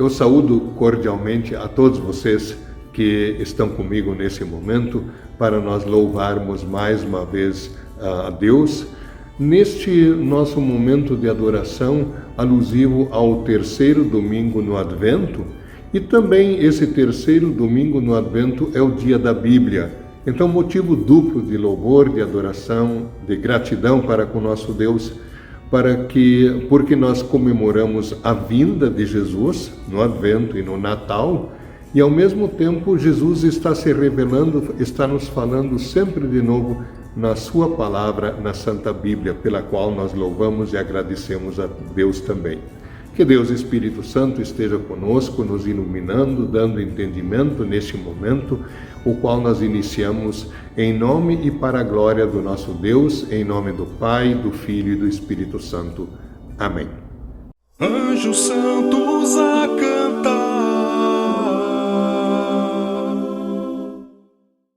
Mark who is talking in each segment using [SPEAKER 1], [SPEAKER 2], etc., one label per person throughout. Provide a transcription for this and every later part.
[SPEAKER 1] Eu saúdo cordialmente a todos vocês que estão comigo nesse momento para nós louvarmos mais uma vez a Deus neste nosso momento de adoração alusivo ao terceiro domingo no Advento. E também esse terceiro domingo no Advento é o dia da Bíblia. Então, motivo duplo de louvor, de adoração, de gratidão para com nosso Deus, porque nós comemoramos a vinda de Jesus no Advento e no Natal, e ao mesmo tempo Jesus está se revelando, está nos falando sempre de novo na sua palavra, na Santa Bíblia, pela qual nós louvamos e agradecemos a Deus também. Que Deus Espírito Santo esteja conosco, nos iluminando, dando entendimento neste momento, o qual nós iniciamos em nome e para a glória do nosso Deus, em nome do Pai, do Filho e do Espírito Santo. Amém.
[SPEAKER 2] Anjos santos a cantar,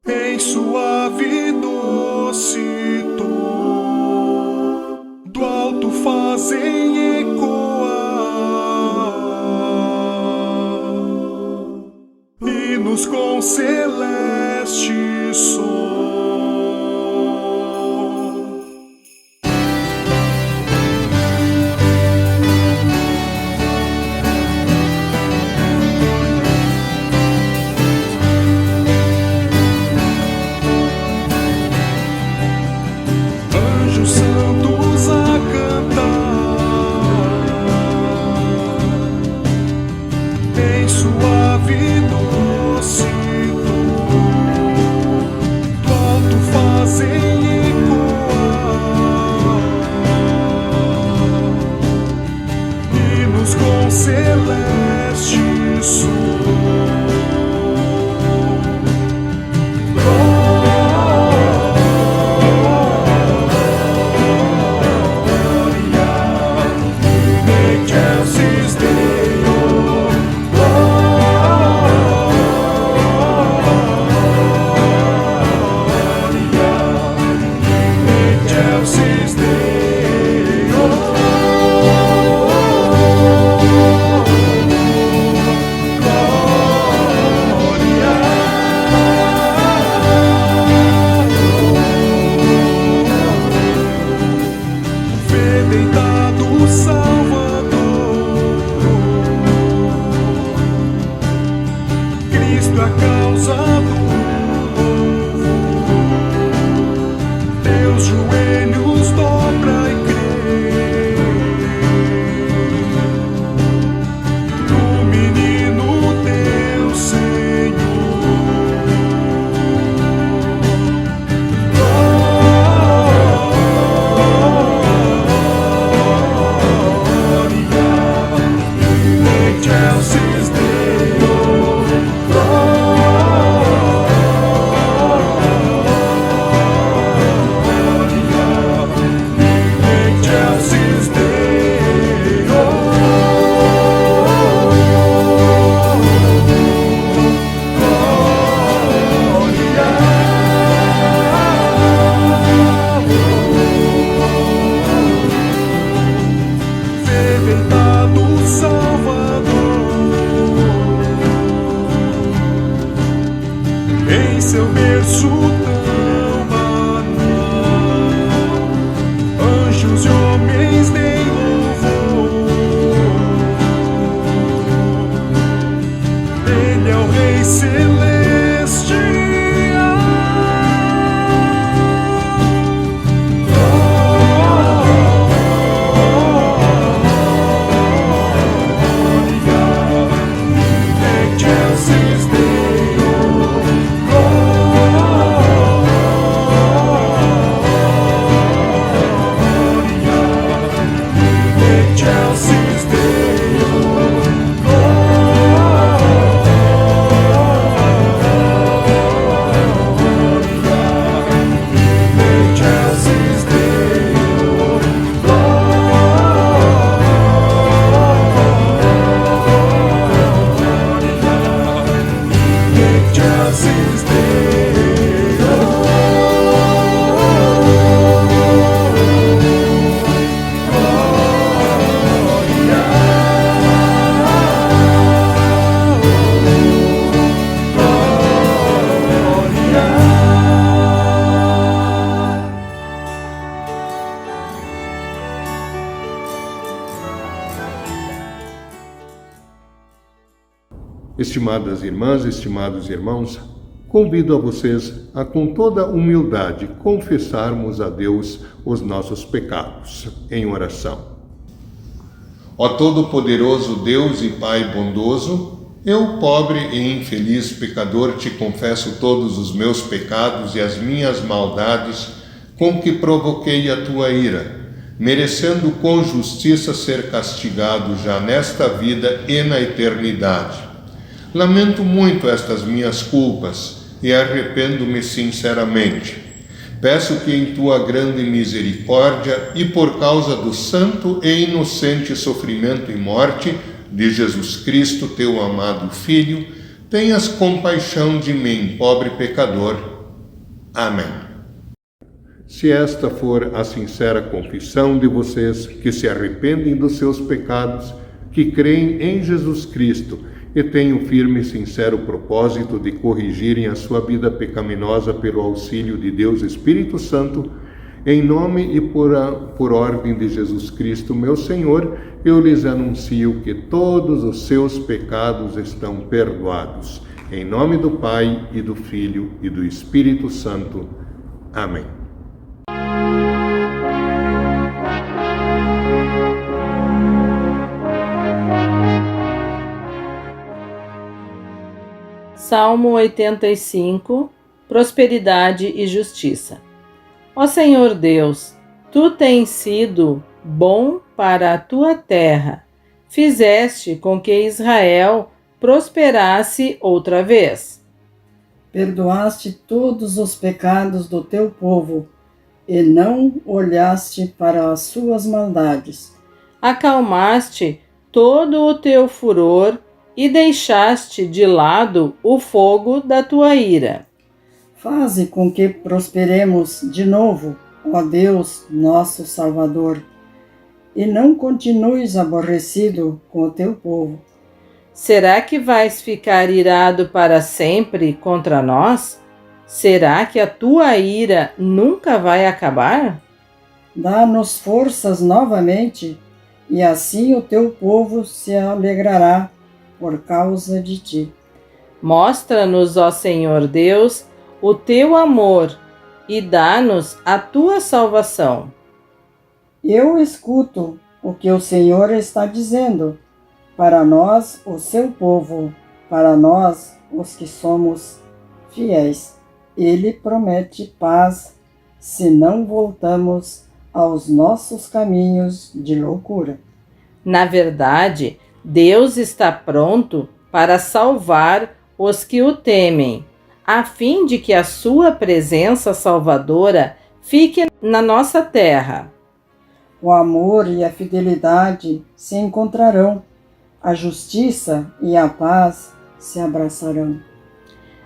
[SPEAKER 2] em suave doce tom, do alto fazem ecoar hinos com celeste som. Anjos santos a cantar, em suave doce tom, do alto fazem ecoar hinos com celeste som. Deitado Salvador, Cristo a causa do povo, teus joelhos dobra e crê no menino teu Senhor. Em seu berço tão banal, anjos e homens deem louvor. Ele é o Rei Celestial. Excelsis Deo. Excelsis Deo.
[SPEAKER 1] Estimadas irmãs, estimados irmãos, convido a vocês a, com toda humildade, confessarmos a Deus os nossos pecados, em oração. Ó Todo-Poderoso Deus e Pai bondoso, eu, pobre e infeliz pecador, te confesso todos os meus pecados e as minhas maldades com que provoquei a tua ira, merecendo com justiça ser castigado já nesta vida e na eternidade. Lamento muito estas minhas culpas e arrependo-me sinceramente. Peço que em tua grande misericórdia e por causa do santo e inocente sofrimento e morte de Jesus Cristo, teu amado Filho, tenhas compaixão de mim, pobre pecador. Amém. Se esta for a sincera confissão de vocês que se arrependem dos seus pecados, que creem em Jesus Cristo e têm o firme e sincero propósito de corrigirem a sua vida pecaminosa pelo auxílio de Deus Espírito Santo, em nome e por ordem de Jesus Cristo, meu Senhor, eu lhes anuncio que todos os seus pecados estão perdoados. Em nome do Pai, e do Filho, e do Espírito Santo. Amém.
[SPEAKER 3] Salmo 85, Prosperidade e Justiça. Ó Senhor Deus, Tu tens sido bom para a Tua terra, fizeste com que Israel prosperasse outra vez.
[SPEAKER 4] Perdoaste todos os pecados do Teu povo, e não olhaste para as suas maldades.
[SPEAKER 3] Acalmaste todo o Teu furor e deixaste de lado o fogo da Tua ira.
[SPEAKER 4] Faze com que prosperemos de novo, ó Deus, nosso Salvador, e não continues aborrecido com o Teu povo.
[SPEAKER 3] Será que vais ficar irado para sempre contra nós? Será que a Tua ira nunca vai acabar?
[SPEAKER 4] Dá-nos forças novamente, e assim o Teu povo se alegrará por causa de Ti.
[SPEAKER 3] Mostra-nos, ó Senhor Deus, o Teu amor e dá-nos a Tua salvação.
[SPEAKER 4] Eu escuto o que o Senhor está dizendo para nós, o seu povo, para nós, os que somos fiéis. Ele promete paz se não voltamos aos nossos caminhos de loucura.
[SPEAKER 3] Na verdade, Deus está pronto para salvar os que o temem, a fim de que a sua presença salvadora fique na nossa terra.
[SPEAKER 4] O amor e a fidelidade se encontrarão, a justiça e a paz se abraçarão.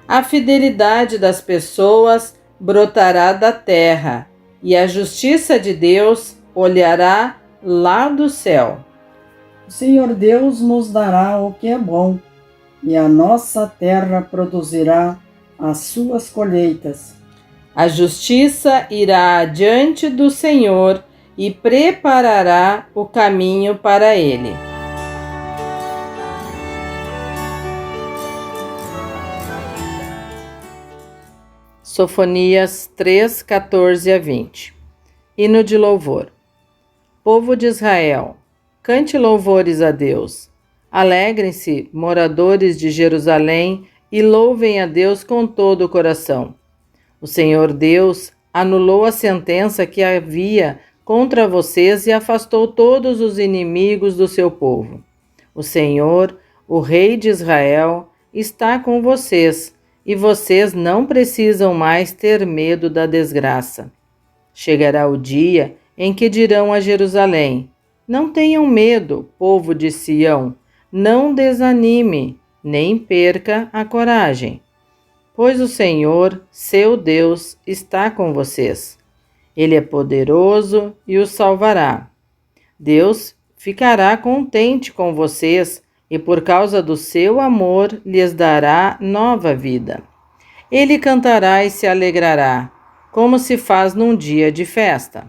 [SPEAKER 3] A fidelidade das pessoas brotará da terra, e a justiça de Deus olhará lá do céu.
[SPEAKER 4] O Senhor Deus nos dará o que é bom, e a nossa terra produzirá as suas colheitas.
[SPEAKER 3] A justiça irá adiante do Senhor e preparará o caminho para ele. Sofonias 3, 14 a 20. Hino de louvor. Povo de Israel, cante louvores a Deus. Alegrem-se, moradores de Jerusalém, e louvem a Deus com todo o coração. O Senhor Deus anulou a sentença que havia contra vocês e afastou todos os inimigos do seu povo. O Senhor, o Rei de Israel, está com vocês, e vocês não precisam mais ter medo da desgraça. Chegará o dia em que dirão a Jerusalém: não tenham medo, povo de Sião, não desanime, nem perca a coragem, pois o Senhor, seu Deus, está com vocês. Ele é poderoso e os salvará. Deus ficará contente com vocês e por causa do seu amor lhes dará nova vida. Ele cantará e se alegrará, como se faz num dia de festa.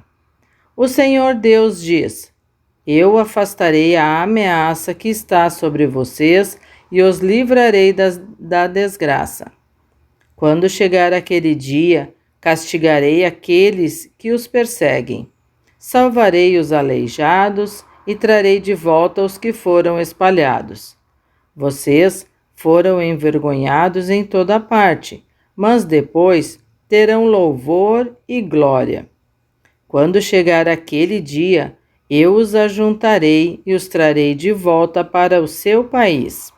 [SPEAKER 3] O Senhor Deus diz: eu afastarei a ameaça que está sobre vocês e os livrarei da desgraça. Quando chegar aquele dia, castigarei aqueles que os perseguem. Salvarei os aleijados e trarei de volta os que foram espalhados. Vocês foram envergonhados em toda parte, mas depois terão louvor e glória. Quando chegar aquele dia, eu os ajuntarei e os trarei de volta para o seu país.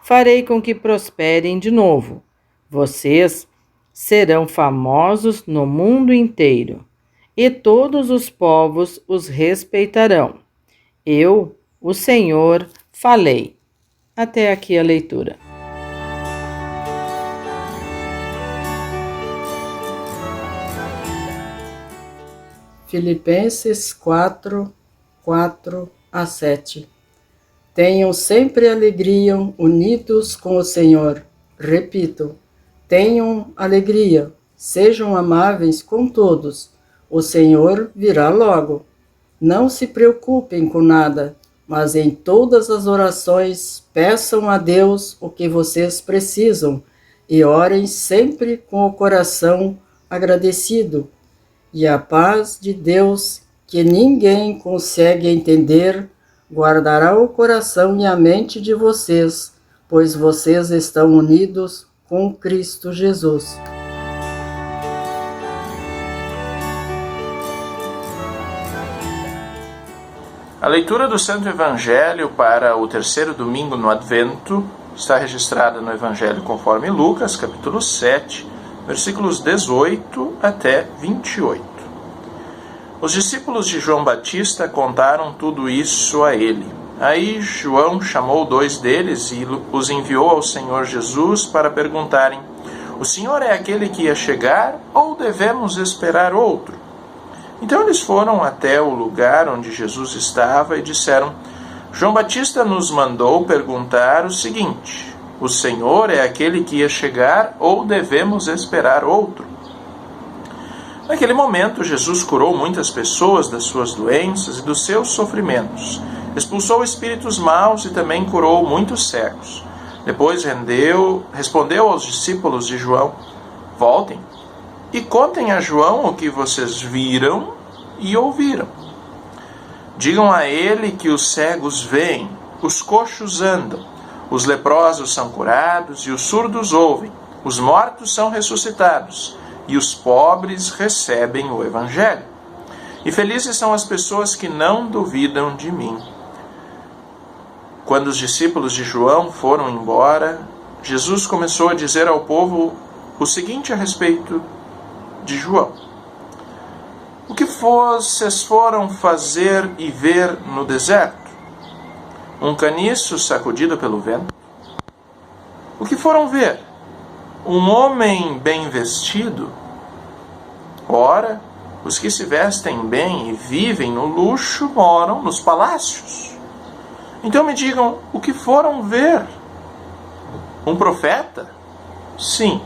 [SPEAKER 3] Farei com que prosperem de novo. Vocês serão famosos no mundo inteiro, e todos os povos os respeitarão. Eu, o Senhor, falei. Até aqui a leitura.
[SPEAKER 4] Filipenses 4, 4 a 7. Tenham sempre alegria unidos com o Senhor. Repito, tenham alegria, sejam amáveis com todos. O Senhor virá logo. Não se preocupem com nada, mas em todas as orações peçam a Deus o que vocês precisam e orem sempre com o coração agradecido. E a paz de Deus, que ninguém consegue entender, guardará o coração e a mente de vocês, pois vocês estão unidos com Cristo Jesus.
[SPEAKER 5] A leitura do Santo Evangelho para o terceiro domingo no Advento está registrada no Evangelho conforme Lucas, capítulo 7, versículos 18 até 28. Os discípulos de João Batista contaram tudo isso a ele. Aí João chamou 2 deles e os enviou ao Senhor Jesus para perguntarem: o Senhor é aquele que ia chegar ou devemos esperar outro? Então eles foram até o lugar onde Jesus estava e disseram: João Batista nos mandou perguntar o seguinte: o Senhor é aquele que ia chegar ou devemos esperar outro? Naquele momento, Jesus curou muitas pessoas das suas doenças e dos seus sofrimentos. Expulsou espíritos maus e também curou muitos cegos. Depois respondeu aos discípulos de João: voltem e contem a João o que vocês viram e ouviram. Digam a ele que os cegos veem, os coxos andam, os leprosos são curados e os surdos ouvem, os mortos são ressuscitados e os pobres recebem o Evangelho. E felizes são as pessoas que não duvidam de mim. Quando os discípulos de João foram embora, Jesus começou a dizer ao povo o seguinte a respeito de João: o que vocês foram fazer e ver no deserto? Um caniço sacudido pelo vento? O que foram ver? Um homem bem vestido? Ora, os que se vestem bem e vivem no luxo moram nos palácios. Então me digam, o que foram ver? Um profeta? Sim.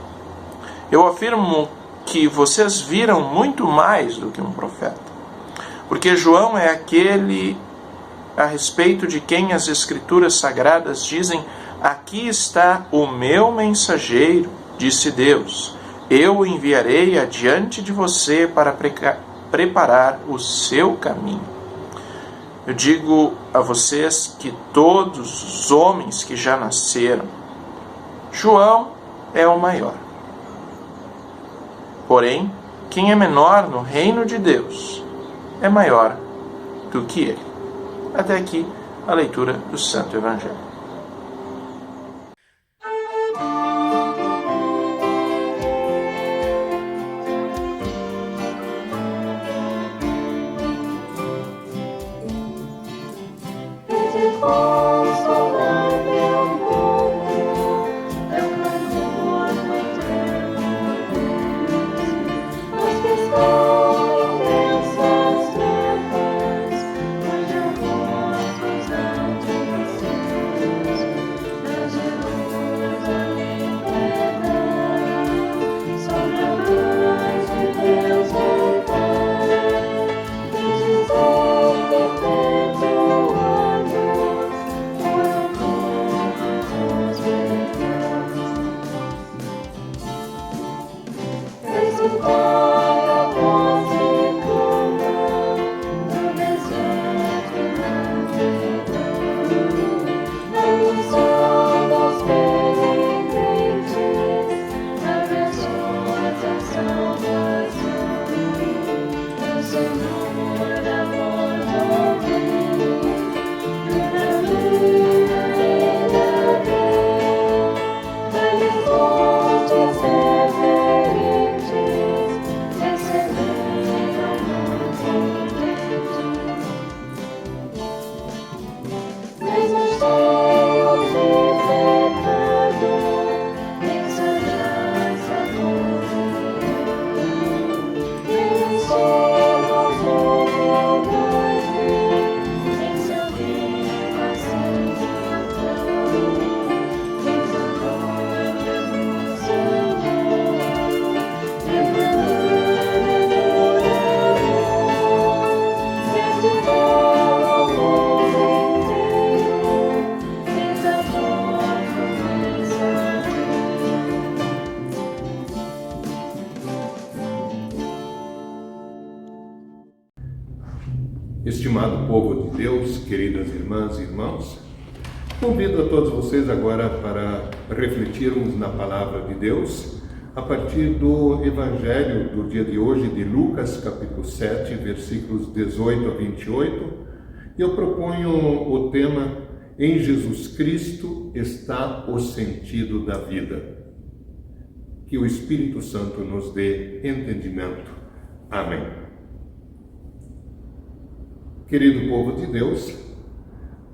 [SPEAKER 5] Eu afirmo que vocês viram muito mais do que um profeta. Porque João é aquele a respeito de quem as Escrituras Sagradas dizem: aqui está o meu mensageiro, disse Deus. Eu o enviarei adiante de você para preparar o seu caminho. Eu digo a vocês que todos os homens que já nasceram, João é o maior. Porém, quem é menor no reino de Deus é maior do que ele. Até aqui a leitura do Santo Evangelho.
[SPEAKER 1] Estimado povo de Deus, queridas irmãs e irmãos, convido a todos vocês agora para refletirmos na palavra de Deus a partir do Evangelho do dia de hoje, de Lucas, capítulo 7, versículos 18 a 28. Eu proponho o tema: em Jesus Cristo está o sentido da vida. Que o Espírito Santo nos dê entendimento. Amém. Querido povo de Deus,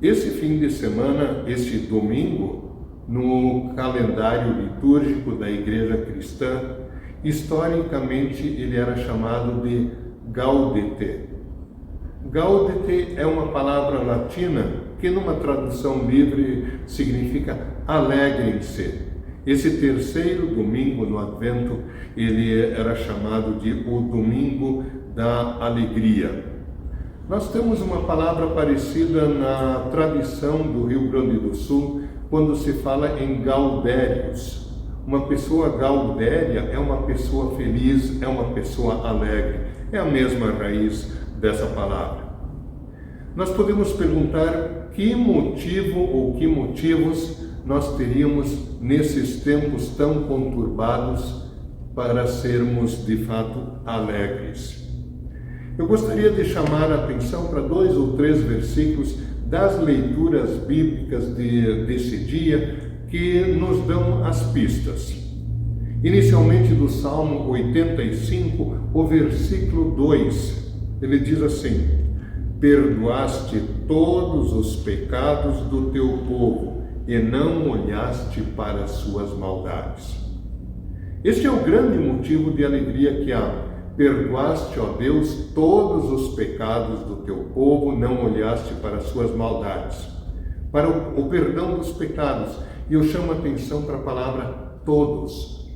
[SPEAKER 1] esse fim de semana, este domingo, no calendário litúrgico da Igreja Cristã, historicamente ele era chamado de Gaudete. Gaudete é uma palavra latina que numa tradução livre significa alegrem-se. Esse terceiro domingo no Advento, ele era chamado de o Domingo da Alegria. Nós temos uma palavra parecida na tradição do Rio Grande do Sul, quando se fala em gaudérios. Uma pessoa gaudéria é uma pessoa feliz, é uma pessoa alegre. É a mesma raiz dessa palavra. Nós podemos perguntar que motivo ou que motivos nós teríamos nesses tempos tão conturbados para sermos de fato alegres. Eu gostaria de chamar a atenção para 2 ou 3 versículos das leituras bíblicas desse dia que nos dão as pistas. Inicialmente do Salmo 85, o versículo 2, ele diz assim: perdoaste todos os pecados do teu povo e não olhaste para as suas maldades. Este é o grande motivo de alegria que há. Perdoaste, ó Deus, todos os pecados do teu povo, não olhaste para as suas maldades. Para o perdão dos pecados, e eu chamo a atenção para a palavra todos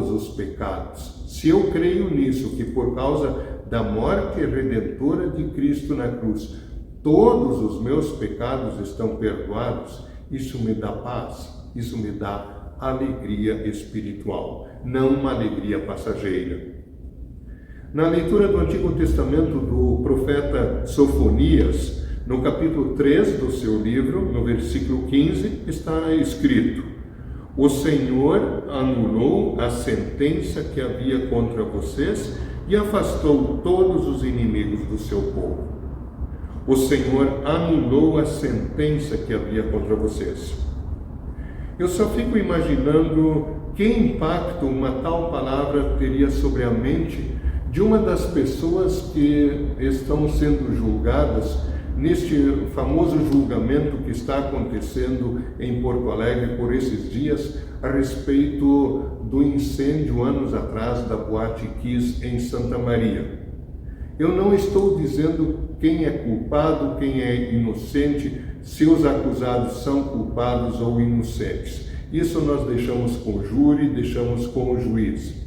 [SPEAKER 1] os pecados. Se eu creio nisso, que por causa da morte redentora de Cristo na cruz, todos os meus pecados estão perdoados, isso me dá paz, isso me dá alegria espiritual, não uma alegria passageira. Na leitura do Antigo Testamento do profeta Sofonias, no capítulo 3 do seu livro, no versículo 15, está escrito: o Senhor anulou a sentença que havia contra vocês e afastou todos os inimigos do seu povo. O Senhor anulou a sentença que havia contra vocês. Eu só fico imaginando que impacto uma tal palavra teria sobre a mente de uma das pessoas que estão sendo julgadas neste famoso julgamento que está acontecendo em Porto Alegre por esses dias a respeito do incêndio anos atrás da Boate Kiss em Santa Maria. Eu não estou dizendo quem é culpado, quem é inocente, se os acusados são culpados ou inocentes. Isso nós deixamos com o júri, deixamos com o juiz.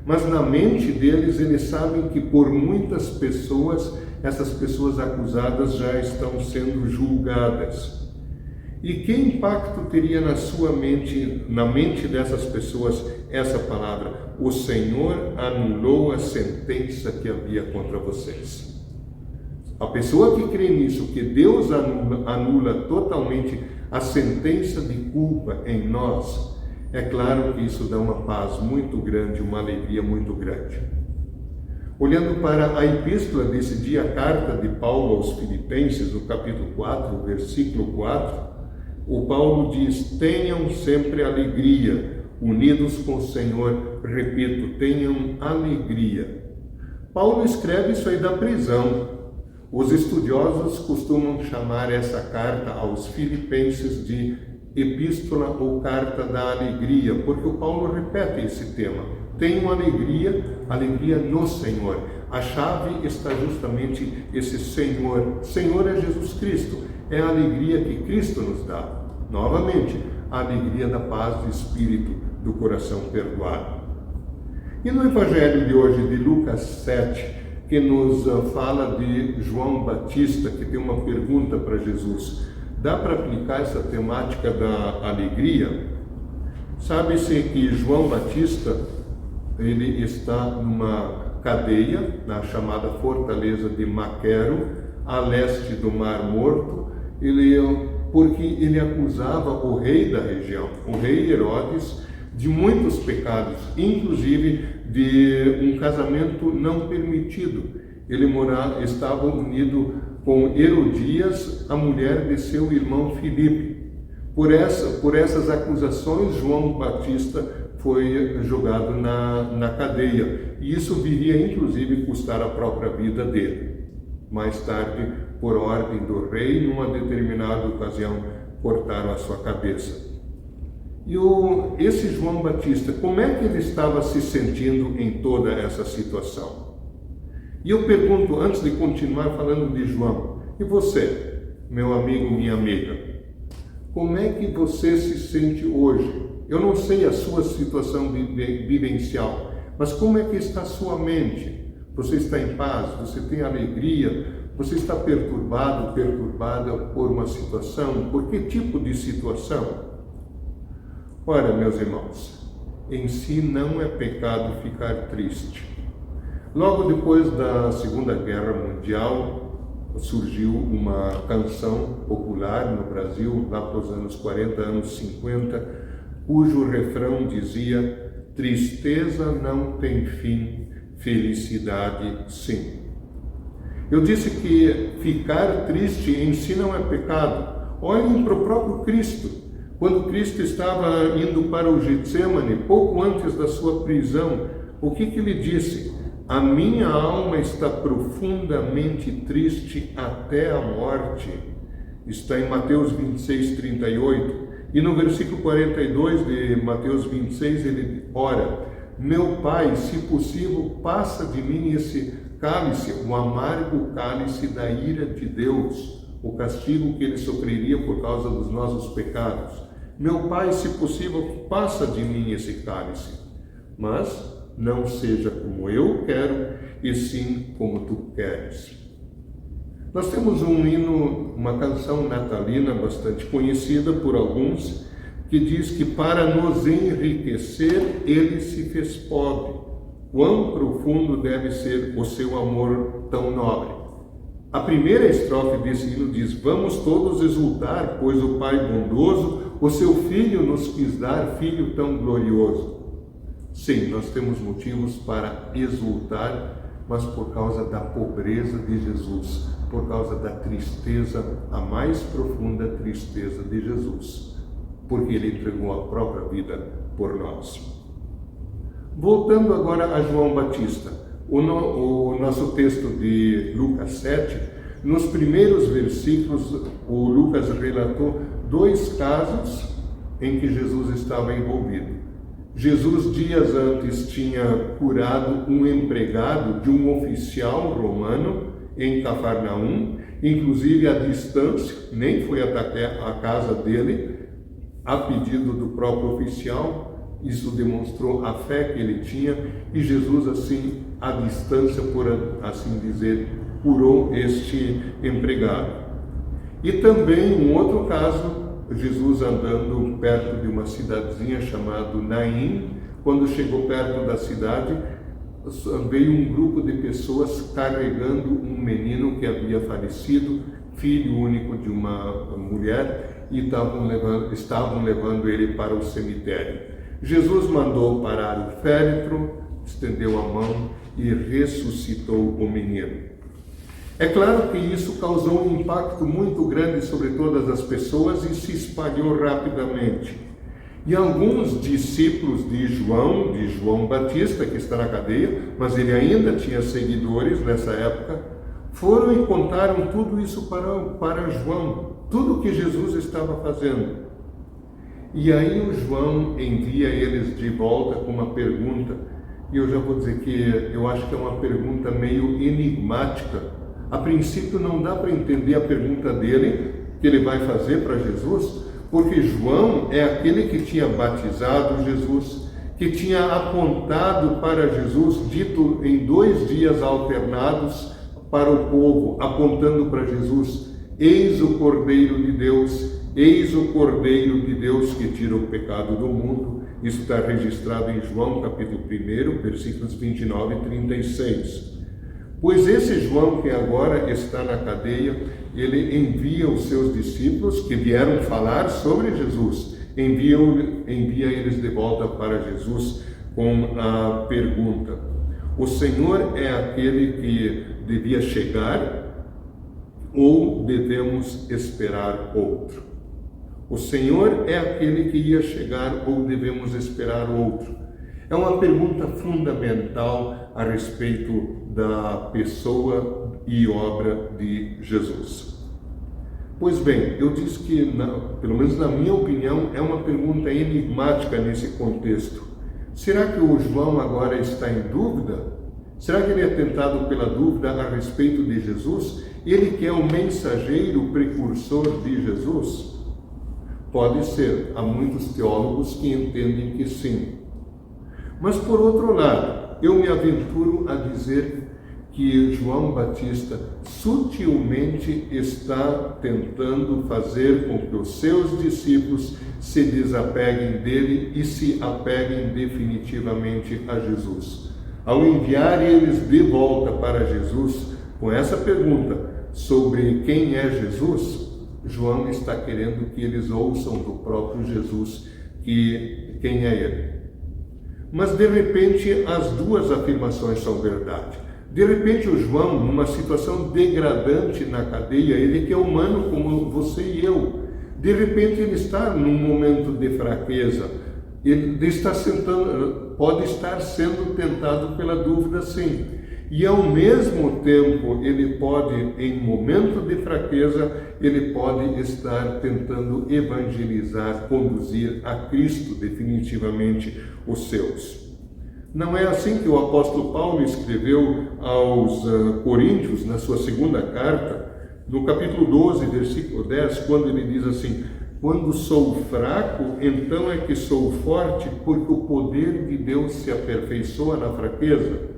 [SPEAKER 1] Mas na mente deles, eles sabem que por muitas pessoas, essas pessoas acusadas já estão sendo julgadas. E que impacto teria na sua mente, na mente dessas pessoas, essa palavra? O Senhor anulou a sentença que havia contra vocês. A pessoa que crê nisso, que Deus anula totalmente a sentença de culpa em nós, é claro que isso dá uma paz muito grande, uma alegria muito grande. Olhando para a epístola desse dia, a carta de Paulo aos Filipenses, no capítulo 4, versículo 4, o Paulo diz: tenham sempre alegria, unidos com o Senhor, repito, tenham alegria. Paulo escreve isso aí da prisão. Os estudiosos costumam chamar essa carta aos Filipenses de epístola ou carta da alegria, porque o Paulo repete esse tema. Tenham alegria, alegria no Senhor. A chave está justamente esse Senhor. Senhor é Jesus Cristo, é a alegria que Cristo nos dá. Novamente, a alegria da paz de espírito, do coração perdoado. E no Evangelho de hoje, de Lucas 7, que nos fala de João Batista, que tem uma pergunta para Jesus: dá para aplicar essa temática da alegria? Sabe-se que João Batista, ele está numa cadeia, na chamada Fortaleza de Maquero, a leste do Mar Morto, porque ele acusava o rei da região, o rei Herodes, de muitos pecados, inclusive de um casamento não permitido. Ele estava unido com Herodias, a mulher de seu irmão Filipe. Por essas acusações, João Batista foi jogado na cadeia. E isso viria, inclusive, custar a própria vida dele. Mais tarde, por ordem do rei, numa determinada ocasião, cortaram a sua cabeça. E esse João Batista, como é que ele estava se sentindo em toda essa situação? E eu pergunto, antes de continuar falando de João, e você, meu amigo, minha amiga, como é que você se sente hoje? Eu não sei a sua situação vivencial, mas como é que está a sua mente? Você está em paz? Você tem alegria? Você está perturbado, perturbada por uma situação? Por que tipo de situação? Ora, meus irmãos, em si não é pecado ficar triste. Logo depois da Segunda Guerra Mundial, surgiu uma canção popular no Brasil, lá para os anos 40, anos 50, cujo refrão dizia: tristeza não tem fim, felicidade sim. Eu disse que ficar triste em si não é pecado. Olhem para o próprio Cristo. Quando Cristo estava indo para o Getsemane, pouco antes da sua prisão, o que ele disse? A minha alma está profundamente triste até a morte. Está em Mateus 26, 38. E no versículo 42 de Mateus 26, ele ora: meu Pai, se possível, passa de mim esse cálice, o amargo cálice da ira de Deus, o castigo que ele sofreria por causa dos nossos pecados. Meu Pai, se possível, passa de mim esse cálice, mas não seja como eu quero, e sim como tu queres. Nós temos um hino, uma canção natalina bastante conhecida por alguns, que diz que para nos enriquecer, ele se fez pobre. Quão profundo deve ser o seu amor tão nobre. A primeira estrofe desse hino diz: vamos todos exultar, pois o Pai bondoso, o seu Filho nos quis dar, Filho tão glorioso. Sim, nós temos motivos para exultar, mas por causa da pobreza de Jesus, por causa da tristeza, a mais profunda tristeza de Jesus, porque ele entregou a própria vida por nós. Voltando agora a João Batista, o nosso texto de Lucas 7, nos primeiros versículos, o Lucas relatou 2 casos em que Jesus estava envolvido. Jesus, dias antes, tinha curado um empregado de um oficial romano em Cafarnaum, inclusive à distância, nem foi até a casa dele, a pedido do próprio oficial. Isso demonstrou a fé que ele tinha, e Jesus, assim, à distância, por assim dizer, curou este empregado. E também um outro caso, Jesus andando perto de uma cidadezinha chamada Naim. Quando chegou perto da cidade, veio um grupo de pessoas carregando um menino que havia falecido, filho único de uma mulher, e estavam levando ele para o cemitério. Jesus mandou parar o féretro, estendeu a mão e ressuscitou o menino. É claro que isso causou um impacto muito grande sobre todas as pessoas e se espalhou rapidamente. E alguns discípulos de João Batista, que está na cadeia, mas ele ainda tinha seguidores nessa época, foram e contaram tudo isso para João, tudo o que Jesus estava fazendo. E aí o João envia eles de volta com uma pergunta, e eu já vou dizer que eu acho que é uma pergunta meio enigmática. A princípio não dá para entender a pergunta dele, que ele vai fazer para Jesus, porque João é aquele que tinha batizado Jesus, que tinha apontado para Jesus, dito em 2 dias alternados para o povo, apontando para Jesus: eis o Cordeiro de Deus, eis o Cordeiro de Deus que tira o pecado do mundo. Isso está registrado em João capítulo 1, versículos 29 e 36. Pois esse João que agora está na cadeia, ele envia os seus discípulos que vieram falar sobre Jesus, envia eles de volta para Jesus com a pergunta: o Senhor é aquele que devia chegar ou devemos esperar outro? O Senhor é aquele que ia chegar ou devemos esperar outro? É uma pergunta fundamental a respeito da pessoa e obra de Jesus. Pois bem, eu disse que, pelo menos na minha opinião, é uma pergunta enigmática nesse contexto. Será que o João agora está em dúvida? Será que ele é tentado pela dúvida a respeito de Jesus? Ele que é o mensageiro, o precursor de Jesus? Pode ser. Há muitos teólogos que entendem que sim. Mas, por outro lado, eu me aventuro a dizer que João Batista sutilmente está tentando fazer com que os seus discípulos se desapeguem dele e se apeguem definitivamente a Jesus. Ao enviar eles de volta para Jesus com essa pergunta sobre quem é Jesus, João está querendo que eles ouçam do próprio Jesus quem é ele. Mas de repente as duas afirmações são verdade. De repente o João, numa situação degradante na cadeia, ele que é humano como você e eu, de repente ele está num momento de fraqueza, ele pode estar sendo tentado pela dúvida, sim. E ao mesmo tempo ele pode, em momento de fraqueza, ele pode estar tentando evangelizar, conduzir a Cristo definitivamente os seus. Não é assim que o apóstolo Paulo escreveu aos Coríntios, na sua segunda carta, no capítulo 12, versículo 10, quando ele diz assim: quando sou fraco, então é que sou forte, porque o poder de Deus se aperfeiçoa na fraqueza.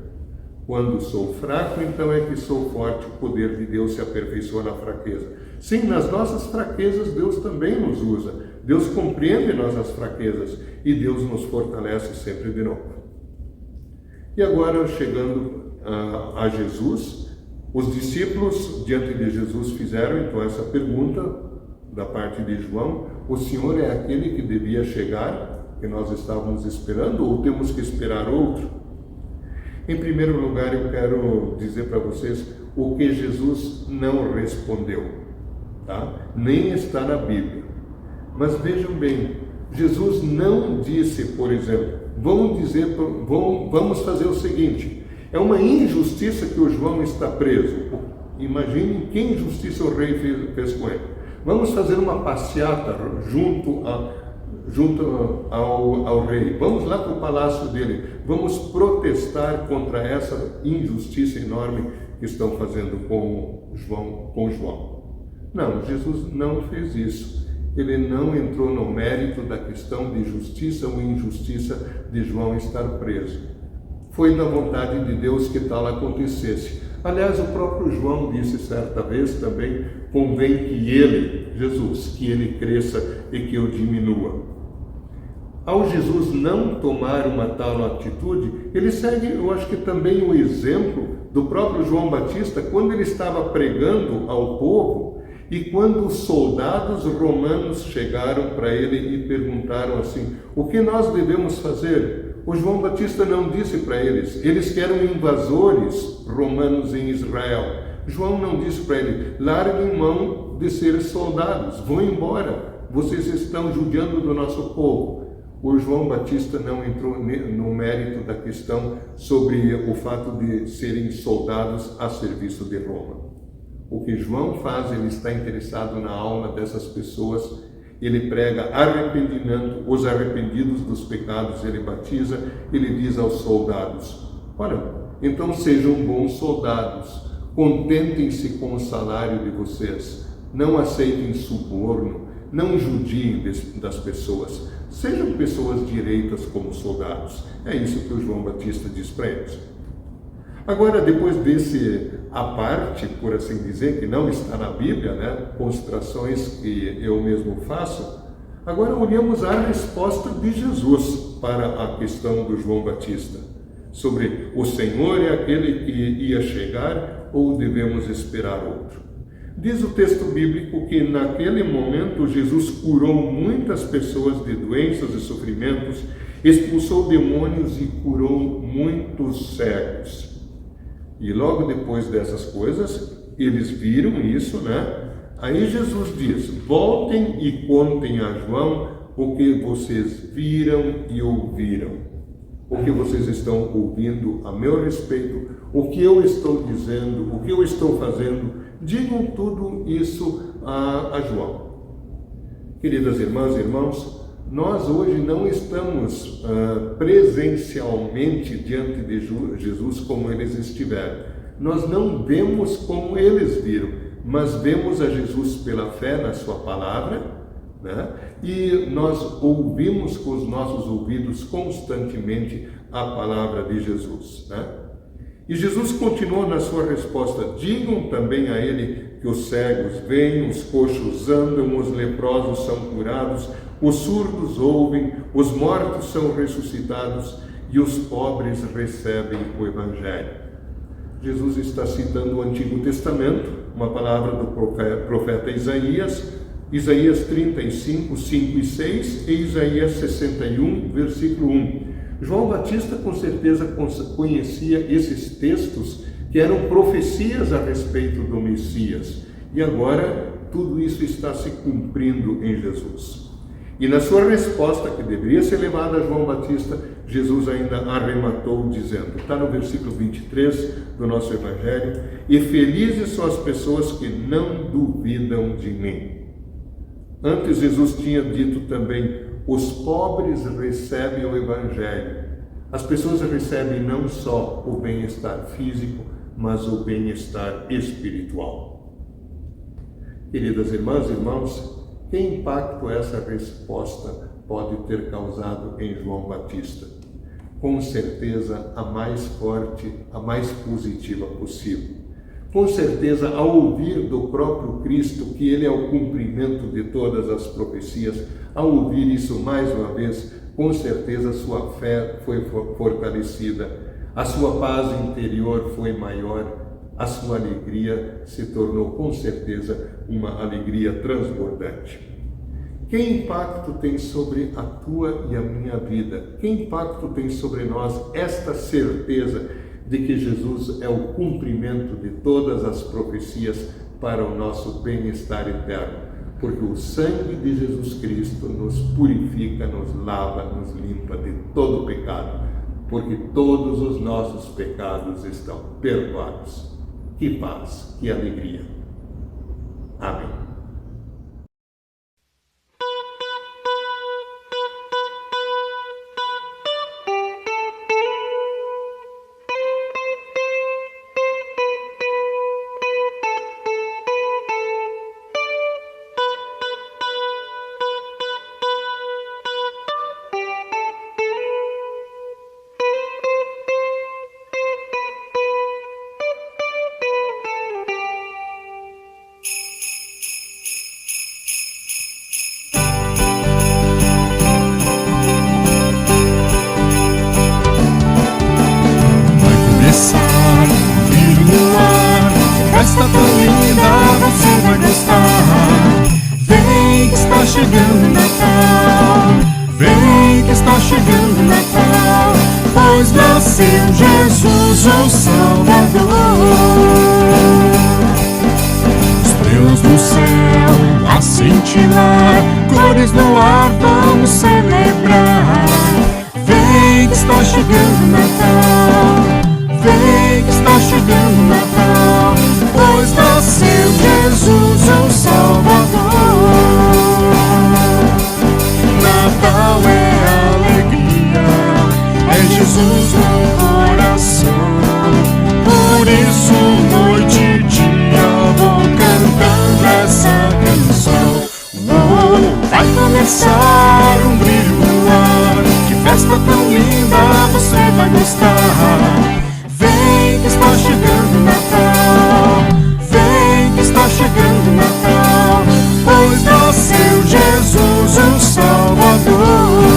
[SPEAKER 1] Quando sou fraco, então é que sou forte, o poder de Deus se aperfeiçoa na fraqueza. Sim, nas nossas fraquezas Deus também nos usa. Deus compreende nossas fraquezas e Deus nos fortalece sempre de novo. E agora, chegando a Jesus, os discípulos diante de Jesus fizeram então essa pergunta da parte de João: o Senhor é aquele que devia chegar, que nós estávamos esperando, ou temos que esperar outro? Em primeiro lugar, eu quero dizer para vocês o que Jesus não respondeu, tá? Nem está na Bíblia. Mas vejam bem, Jesus não disse, por exemplo, vamos fazer o seguinte: é uma injustiça que o João está preso. Imaginem que injustiça o rei fez com ele. Vamos fazer uma passeata junto ao rei. Vamos lá para o palácio dele. Vamos protestar contra essa injustiça enorme que estão fazendo com João. Não, Jesus não fez isso. Ele não entrou no mérito da questão de justiça ou injustiça de João estar preso. Foi da vontade de Deus que tal acontecesse. Aliás, o próprio João disse certa vez também: convém que ele, Jesus, que ele cresça e que eu diminua. Ao Jesus não tomar uma tal atitude, ele segue, eu acho que também o exemplo do próprio João Batista, quando ele estava pregando ao povo, e quando os soldados romanos chegaram para ele e perguntaram assim: o que nós devemos fazer? O João Batista não disse para eles que eram invasores romanos em Israel. João não disse para ele: larguem mão de ser soldados, vão embora, vocês estão judiando do nosso povo. O João Batista não entrou no mérito da questão sobre o fato de serem soldados a serviço de Roma. O que João faz, ele está interessado na alma dessas pessoas, ele prega arrependimento, os arrependidos dos pecados ele batiza, ele diz aos soldados: olha, então sejam bons soldados, contentem-se com o salário de vocês, não aceitem suborno, não judiem das pessoas, sejam pessoas direitas como soldados. É isso que o João Batista diz para eles. Agora, depois desse à parte, por assim dizer, que não está na Bíblia, né, considerações que eu mesmo faço, agora olhamos a resposta de Jesus para a questão do João Batista. sobre o Senhor é aquele que ia chegar ou devemos esperar outro. Diz o texto bíblico que naquele momento Jesus curou muitas pessoas de doenças e sofrimentos, expulsou demônios e curou muitos cegos. E logo depois dessas coisas, eles viram isso, né? Aí Jesus diz: voltem e contem a João o que vocês viram e ouviram. O que vocês estão ouvindo a meu respeito, o que eu estou dizendo, o que eu estou fazendo, digam tudo isso a João. Queridas irmãs e irmãos, nós hoje não estamos presencialmente diante de Jesus como eles estiveram. Nós não vemos como eles viram, mas vemos a Jesus pela fé na sua palavra, né? E nós ouvimos com os nossos ouvidos constantemente a palavra de Jesus, né? E Jesus continuou na sua resposta: digam também a ele que os cegos veem, os coxos andam, os leprosos são curados, os surdos ouvem, os mortos são ressuscitados e os pobres recebem o Evangelho. Jesus está citando o Antigo Testamento, uma palavra do profeta Isaías, Isaías 35, 5 e 6 e Isaías 61, versículo 1. João Batista com certeza conhecia esses textos que eram profecias a respeito do Messias. E agora tudo isso está se cumprindo em Jesus. E na sua resposta, que deveria ser levada a João Batista, Jesus ainda arrematou dizendo, está no versículo 23 do nosso Evangelho: e felizes são as pessoas que não duvidam de mim. Antes Jesus tinha dito também: os pobres recebem o Evangelho. As pessoas recebem não só o bem-estar físico, mas o bem-estar espiritual. Queridas irmãs e irmãos, que impacto essa resposta pode ter causado em João Batista? Com certeza a mais forte, a mais positiva possível. Com certeza, ao ouvir do próprio Cristo que Ele é o cumprimento de todas as profecias, ao ouvir isso mais uma vez, com certeza sua fé foi fortalecida, a sua paz interior foi maior, a sua alegria se tornou com certeza uma alegria transbordante. Que impacto tem sobre a tua e a minha vida? Que impacto tem sobre nós esta certeza de que Jesus é o cumprimento de todas as profecias para o nosso bem-estar eterno? Porque o sangue de Jesus Cristo nos purifica, nos lava, nos limpa de todo pecado, porque todos os nossos pecados estão perdoados. Que paz, que alegria. Amém.
[SPEAKER 2] Festa tão linda, você vai gostar. Vem que está chegando o Natal. Vem que está chegando o Natal. Pois nasceu Jesus, o Salvador. Estrelas no céu a cintilar, cores no ar, vamos celebrar. Vem que está chegando o Natal. Vem que está chegando o Natal, pois nasceu Jesus, o Salvador. Natal é alegria, é Jesus no coração. Por isso, noite e dia, vou cantando essa canção. Vai começar um brilho no ar, que festa tão linda, você vai gostar. Vem que está chegando o Natal. Vem que está chegando o Natal, pois nasceu Jesus, o Salvador.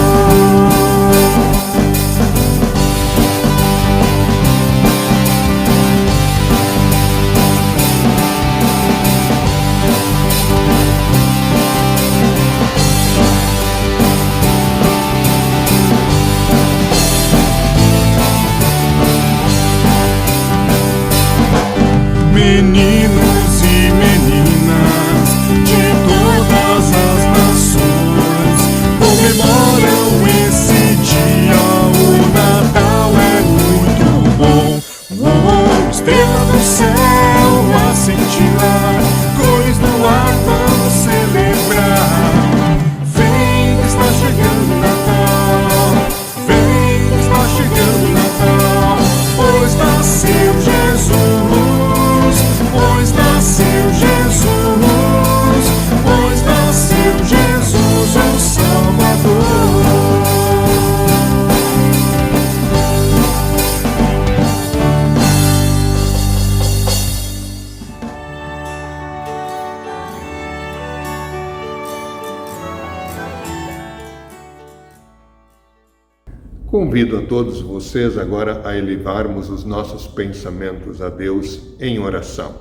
[SPEAKER 1] Convido a todos vocês agora a elevarmos os nossos pensamentos a Deus em oração.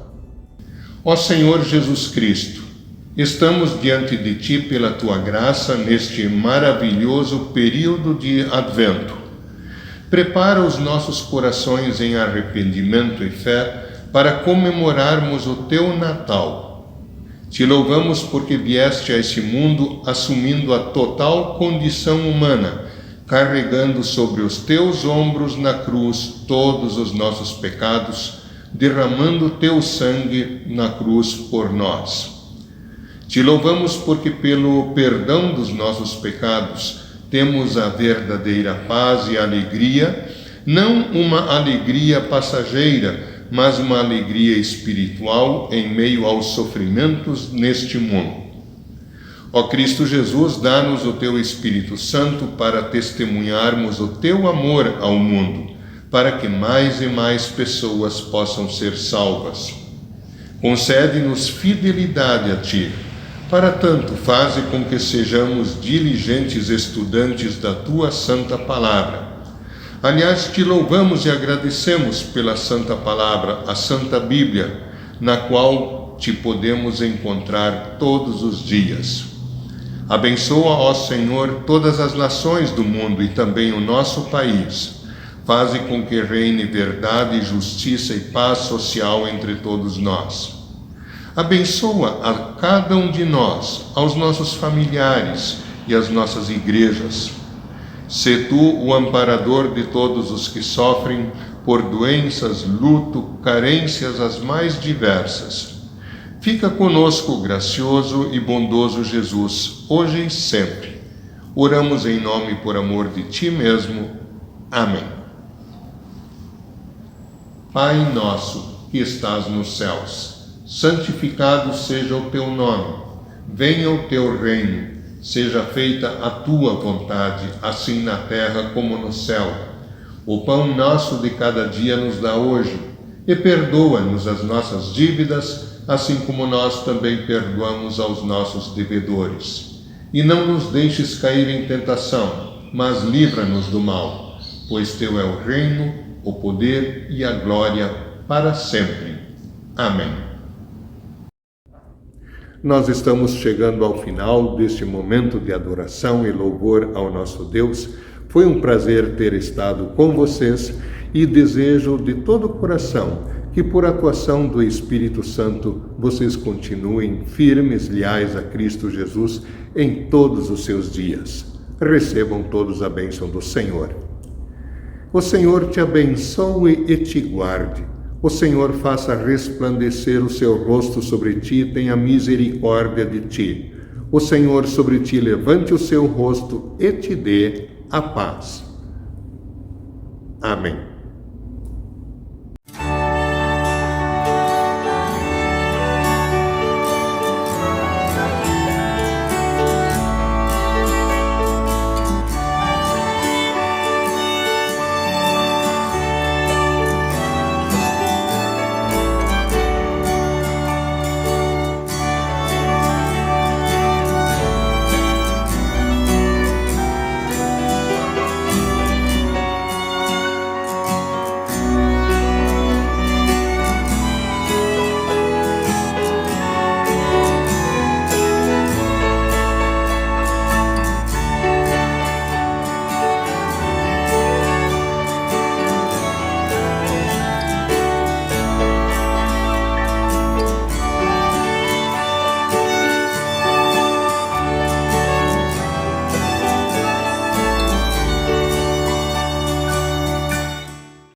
[SPEAKER 1] Ó Senhor Jesus Cristo, estamos diante de Ti pela Tua graça neste maravilhoso período de Advento. Prepara os nossos corações em arrependimento e fé para comemorarmos o Teu Natal. Te louvamos porque vieste a esse mundo assumindo a total condição humana, carregando sobre os Teus ombros na cruz todos os nossos pecados, derramando Teu sangue na cruz por nós. Te louvamos porque pelo perdão dos nossos pecados temos a verdadeira paz e alegria, não uma alegria passageira, mas uma alegria espiritual em meio aos sofrimentos neste mundo. Ó Cristo Jesus, dá-nos o Teu Espírito Santo para testemunharmos o Teu amor ao mundo, para que mais e mais pessoas possam ser salvas. Concede-nos fidelidade a Ti. Para tanto, faze com que sejamos diligentes estudantes da Tua Santa Palavra. Aliás, Te louvamos e agradecemos pela Santa Palavra, a Santa Bíblia, na qual Te podemos encontrar todos os dias. Abençoa, ó Senhor, todas as nações do mundo e também o nosso país. Faze com que reine verdade, justiça e paz social entre todos nós. Abençoa a cada um de nós, aos nossos familiares e às nossas igrejas. Sê Tu o amparador de todos os que sofrem por doenças, luto, carências as mais diversas. Fica conosco, gracioso e bondoso Jesus, hoje e sempre. Oramos em nome e por amor de Ti mesmo. Amém. Pai nosso, que estás nos céus, santificado seja o Teu nome. Venha o Teu reino. Seja feita a Tua vontade, assim na terra como no céu. O pão nosso de cada dia nos dá hoje, e perdoa-nos as nossas dívidas, assim como nós também perdoamos aos nossos devedores. E não nos deixes cair em tentação, mas livra-nos do mal, pois Teu é o reino, o poder e a glória para sempre. Amém. Nós estamos chegando ao final deste momento de adoração e louvor ao nosso Deus. Foi um prazer ter estado com vocês e desejo de todo o coração que por atuação do Espírito Santo vocês continuem firmes, leais a Cristo Jesus em todos os seus dias. Recebam todos a bênção do Senhor. O Senhor te abençoe e te guarde. O Senhor faça resplandecer o seu rosto sobre ti e tenha misericórdia de ti. O Senhor sobre ti levante o seu rosto e te dê a paz. Amém.